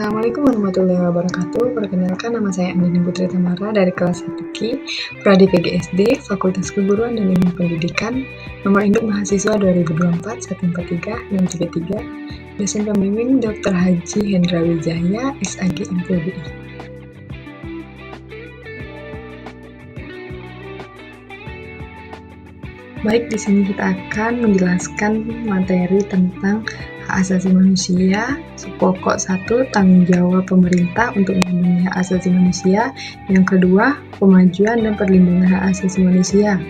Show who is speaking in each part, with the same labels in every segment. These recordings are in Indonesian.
Speaker 1: Assalamualaikum warahmatullahi wabarakatuh. Perkenalkan, nama saya Andini Putri Tamara dari kelas 1Q, Prodi PGSD, Fakultas Keguruan dan Ilmu Pendidikan, nomor induk mahasiswa 2024 143 633, dosen pembimbing Dr. Haji Hendra Wijaya, SAG MPBI. Baik, di sini kita akan menjelaskan materi tentang hak asasi manusia. Pokok 1, tanggung jawab pemerintah untuk melindungi hak asasi manusia. Yang kedua, pemajuan dan perlindungan hak asasi manusia.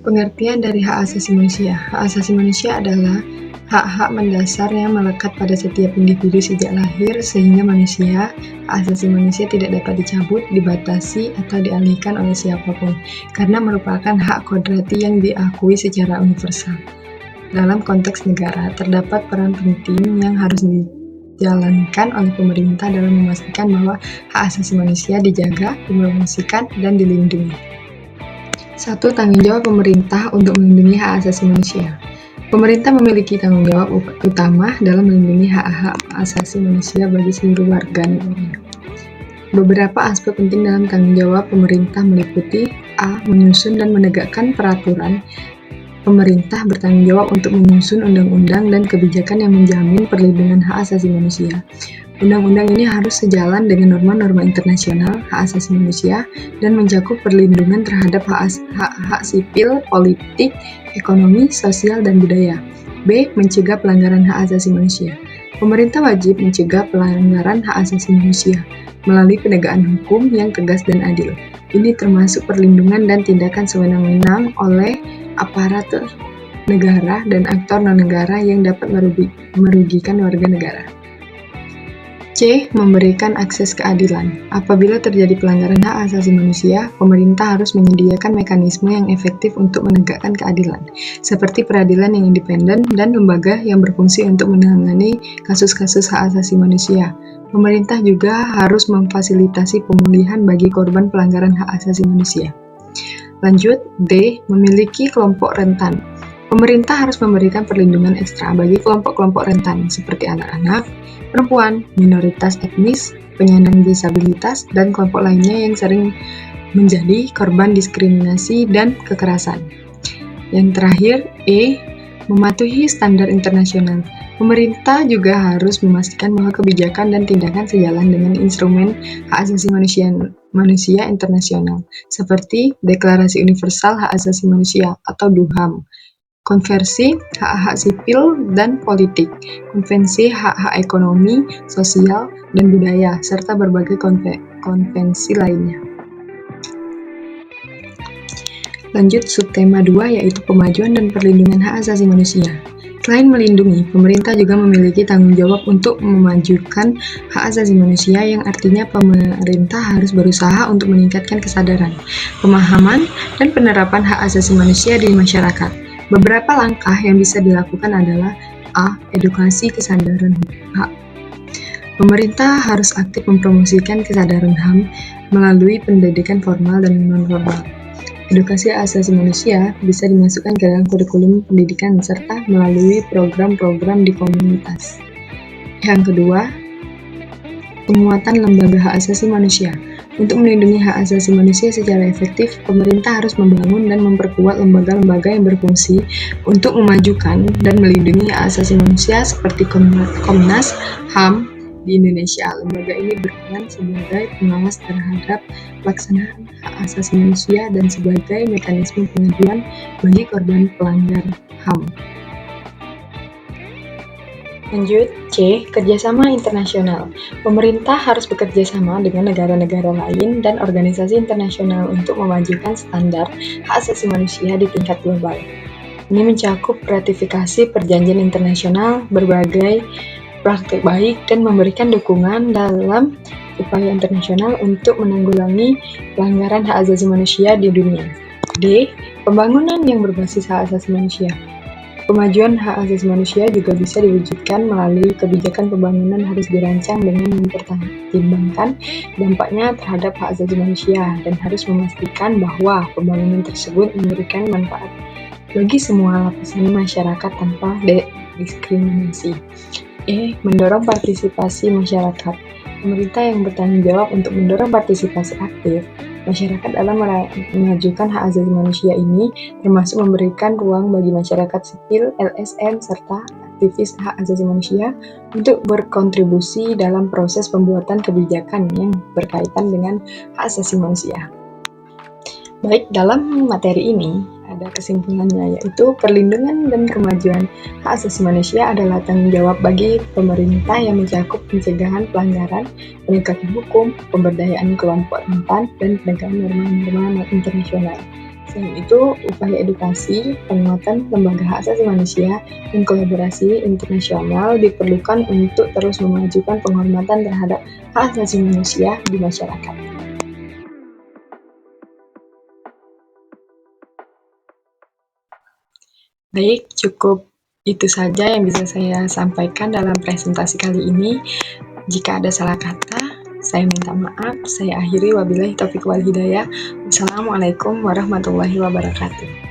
Speaker 1: Pengertian dari hak asasi manusia. Hak asasi manusia adalah hak-hak mendasar yang melekat pada setiap individu sejak lahir, sehingga hak asasi manusia tidak dapat dicabut, dibatasi, atau dialihkan oleh siapapun, karena merupakan hak kodrati yang diakui secara universal. Dalam konteks negara, terdapat peran penting yang harus dijalankan oleh pemerintah dalam memastikan bahwa hak asasi manusia dijaga, dipromosikan, dan dilindungi. 1. Tanggung jawab pemerintah untuk melindungi hak asasi manusia. Pemerintah memiliki tanggung jawab utama dalam melindungi hak-hak asasi manusia bagi seluruh warga negara. Beberapa aspek penting dalam tanggung jawab pemerintah meliputi: A. Menyusun dan menegakkan peraturan. Pemerintah bertanggung jawab untuk menyusun undang-undang dan kebijakan yang menjamin perlindungan hak asasi manusia. Undang-undang ini harus sejalan dengan norma-norma internasional hak asasi manusia dan mencakup perlindungan terhadap hak sipil, politik, ekonomi, sosial, dan budaya. B. Mencegah pelanggaran hak asasi manusia. Pemerintah wajib mencegah pelanggaran hak asasi manusia melalui penegakan hukum yang tegas dan adil. Ini termasuk perlindungan dan tindakan sewenang-wenang oleh aparatur negara dan aktor non-negara yang dapat merugikan warga negara. C. Memberikan akses keadilan. Apabila terjadi pelanggaran hak asasi manusia, pemerintah harus menyediakan mekanisme yang efektif untuk menegakkan keadilan, seperti peradilan yang independen dan lembaga yang berfungsi untuk menangani kasus-kasus hak asasi manusia. Pemerintah juga harus memfasilitasi pemulihan bagi korban pelanggaran hak asasi manusia. Lanjut, D. Memiliki kelompok rentan. Pemerintah harus memberikan perlindungan ekstra bagi kelompok-kelompok rentan seperti anak-anak, perempuan, minoritas etnis, penyandang disabilitas, dan kelompok lainnya yang sering menjadi korban diskriminasi dan kekerasan. Yang terakhir, E. Mematuhi standar internasional. Pemerintah juga harus memastikan bahwa kebijakan dan tindakan sejalan dengan instrumen hak asasi manusia internasional, seperti Deklarasi Universal Hak Asasi Manusia atau DUHAM, Konvensi Hak-Hak Sipil dan Politik, Konvensi Hak-Hak Ekonomi, Sosial, dan Budaya, serta berbagai konvensi lainnya. Lanjut subtema 2, yaitu pemajuan dan perlindungan hak asasi manusia. Selain melindungi, pemerintah juga memiliki tanggung jawab untuk memajukan hak asasi manusia, yang artinya pemerintah harus berusaha untuk meningkatkan kesadaran, pemahaman, dan penerapan hak asasi manusia di masyarakat. Beberapa langkah yang bisa dilakukan adalah: A. Edukasi kesadaran hak. Pemerintah harus aktif mempromosikan kesadaran HAM melalui pendidikan formal dan non-formal. Edukasi hak asasi manusia bisa dimasukkan ke dalam kurikulum pendidikan serta melalui program-program di komunitas. Yang kedua, penguatan lembaga hak asasi manusia. Untuk melindungi hak asasi manusia secara efektif, pemerintah harus membangun dan memperkuat lembaga-lembaga yang berfungsi untuk memajukan dan melindungi hak asasi manusia seperti Komnas HAM di Indonesia. Lembaga ini berperan sebagai pengawas terhadap pelaksanaan hak asasi manusia dan sebagai mekanisme pengaduan bagi korban pelanggar HAM. Lanjut, C. Kerjasama internasional. Pemerintah harus bekerja sama dengan negara-negara lain dan organisasi internasional untuk memajukan standar hak asasi manusia di tingkat global. Ini mencakup ratifikasi perjanjian internasional, berbagai praktik baik, dan memberikan dukungan dalam upaya internasional untuk menanggulangi pelanggaran hak asasi manusia di dunia. D. Pembangunan yang berbasis hak asasi manusia. Pemajuan hak asasi manusia juga bisa diwujudkan melalui kebijakan pembangunan harus dirancang dengan mempertimbangkan dampaknya terhadap hak asasi manusia dan harus memastikan bahwa pembangunan tersebut memberikan manfaat bagi semua lapisan masyarakat tanpa diskriminasi. Mendorong partisipasi masyarakat. Pemerintah yang bertanggung jawab untuk mendorong partisipasi aktif masyarakat dalam mengajukan hak asasi manusia ini, termasuk memberikan ruang bagi masyarakat sipil, LSM, serta aktivis hak asasi manusia untuk berkontribusi dalam proses pembuatan kebijakan yang berkaitan dengan hak asasi manusia. Baik, dalam materi ini ada kesimpulannya, yaitu perlindungan dan kemajuan hak asasi manusia adalah tanggung jawab bagi pemerintah yang mencakup pencegahan pelanggaran, penegakan hukum, pemberdayaan kelompok rentan, dan penegakan norma-norma internasional. Selain itu, upaya edukasi, penguatan lembaga hak asasi manusia, dan kolaborasi internasional diperlukan untuk terus memajukan penghormatan terhadap hak asasi manusia di masyarakat. Baik, cukup itu saja yang bisa saya sampaikan dalam presentasi kali ini. Jika ada salah kata, saya minta maaf. Saya akhiri, wabillahi taufiq wal hidayah. Wassalamualaikum warahmatullahi wabarakatuh.